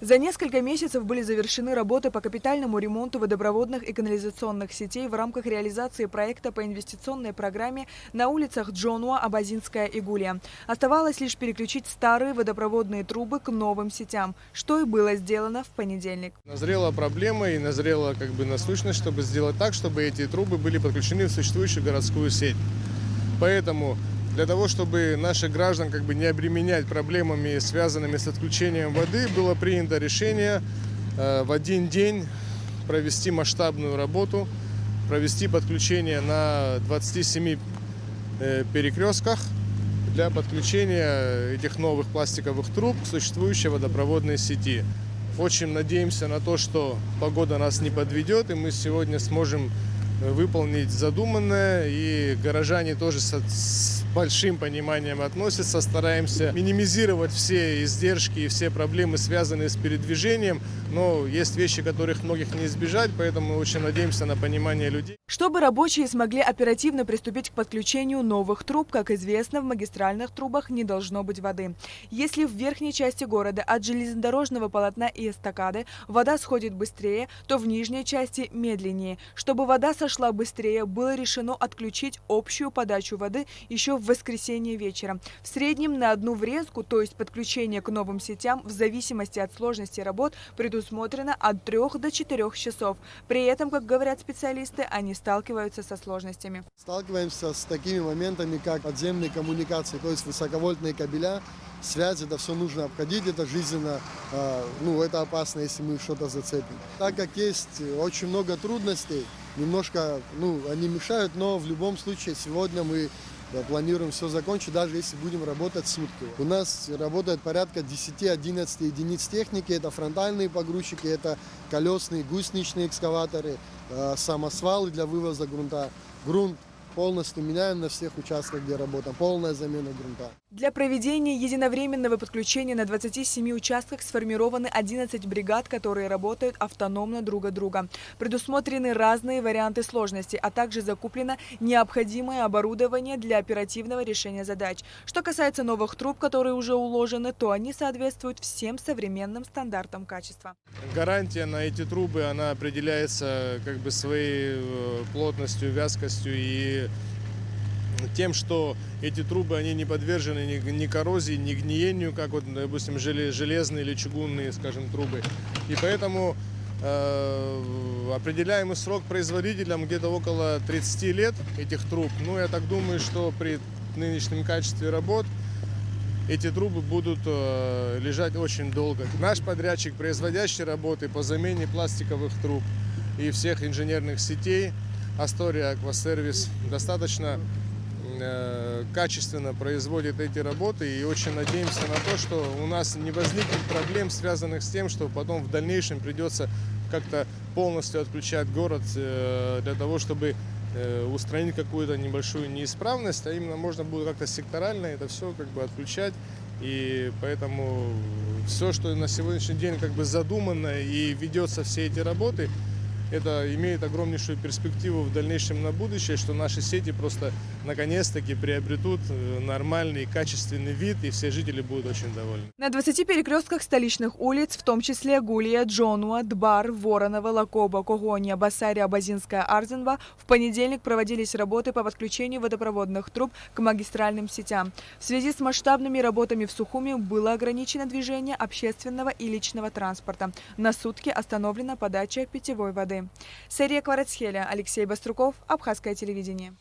За несколько месяцев были завершены работы по капитальному ремонту водопроводных и канализационных сетей в рамках реализации проекта по инвестиционной программе на улицах Джонуа, Абазинская и Гулия. Оставалось лишь переключить старые водопроводные трубы к новым сетям, что и было сделано в понедельник. Назрела проблема и назрела насущность, чтобы сделать так, чтобы эти трубы были подключены в существующую городскую сеть. Поэтому для того, чтобы наших граждан не обременять проблемами, связанными с отключением воды, было принято решение в один день провести масштабную работу, провести подключение на 27 перекрестках для подключения этих новых пластиковых труб к существующей водопроводной сети. Очень надеемся на то, что погода нас не подведет, и мы сегодня сможем выполнить задуманное, и горожане тоже с большим пониманием относятся. Стараемся минимизировать все издержки и все проблемы, связанные с передвижением, но есть вещи, которых многих не избежать, поэтому мы очень надеемся на понимание людей. Чтобы рабочие смогли оперативно приступить к подключению новых труб, как известно, в магистральных трубах не должно быть воды. Если в верхней части города от железнодорожного полотна и эстакады вода сходит быстрее, то в нижней части медленнее. Чтобы вода сошла быстрее, было решено отключить общую подачу воды еще в воскресенье вечером. В среднем на одну врезку, то есть подключение к новым сетям, в зависимости от сложности работ, предусмотрено от 3 до 4 часов. При этом, как говорят специалисты, они сталкиваются со сложностями. Сталкиваемся с такими моментами, как подземные коммуникации, то есть высоковольтные кабеля, связь, это все нужно обходить, это жизненно, это опасно, если мы что-то зацепим. Так как есть очень много трудностей, немножко, они мешают, но в любом случае сегодня мы планируем все закончить, даже если будем работать сутки. У нас работает порядка 10-11 единиц техники, это фронтальные погрузчики, это колесные гусеничные экскаваторы, самосвалы для вывоза грунта. Грунт полностью меняем на всех участках, где работаем, полная замена грунта. Для проведения единовременного подключения на 27 участках сформированы 11 бригад, которые работают автономно друг от друга. Предусмотрены разные варианты сложности, а также закуплено необходимое оборудование для оперативного решения задач. Что касается новых труб, которые уже уложены, то они соответствуют всем современным стандартам качества. Гарантия на эти трубы, она определяется своей плотностью, вязкостью и тем, что эти трубы, они не подвержены ни коррозии, ни гниению, как допустим, железные или чугунные, трубы. И поэтому определяемый срок производителям где-то около 30 лет этих труб. Я так думаю, что при нынешнем качестве работ эти трубы будут лежать очень долго. Наш подрядчик, производящий работы по замене пластиковых труб и всех инженерных сетей, Astoria Аквасервис, достаточно качественно производит эти работы, и очень надеемся на то, что у нас не возникнет проблем, связанных с тем, что потом в дальнейшем придется как-то полностью отключать город для того, чтобы устранить какую-то небольшую неисправность, а именно можно будет как-то секторально это все отключать. И поэтому все, что на сегодняшний день задумано и ведется, все эти работы, это имеет огромнейшую перспективу в дальнейшем на будущее, что наши сети просто наконец-таки приобретут нормальный, качественный вид, и все жители будут очень довольны. На 20 перекрестках столичных улиц, в том числе Гулия, Джонуа, Дбар, Воронова, Лакоба, Когония, Басария, Абазинская, Арзенва, в понедельник проводились работы по подключению водопроводных труб к магистральным сетям. В связи с масштабными работами в Сухуми было ограничено движение общественного и личного транспорта. На сутки остановлена подача питьевой воды. Серия Кварацхеля, Алексей Баструков, Абхазское телевидение.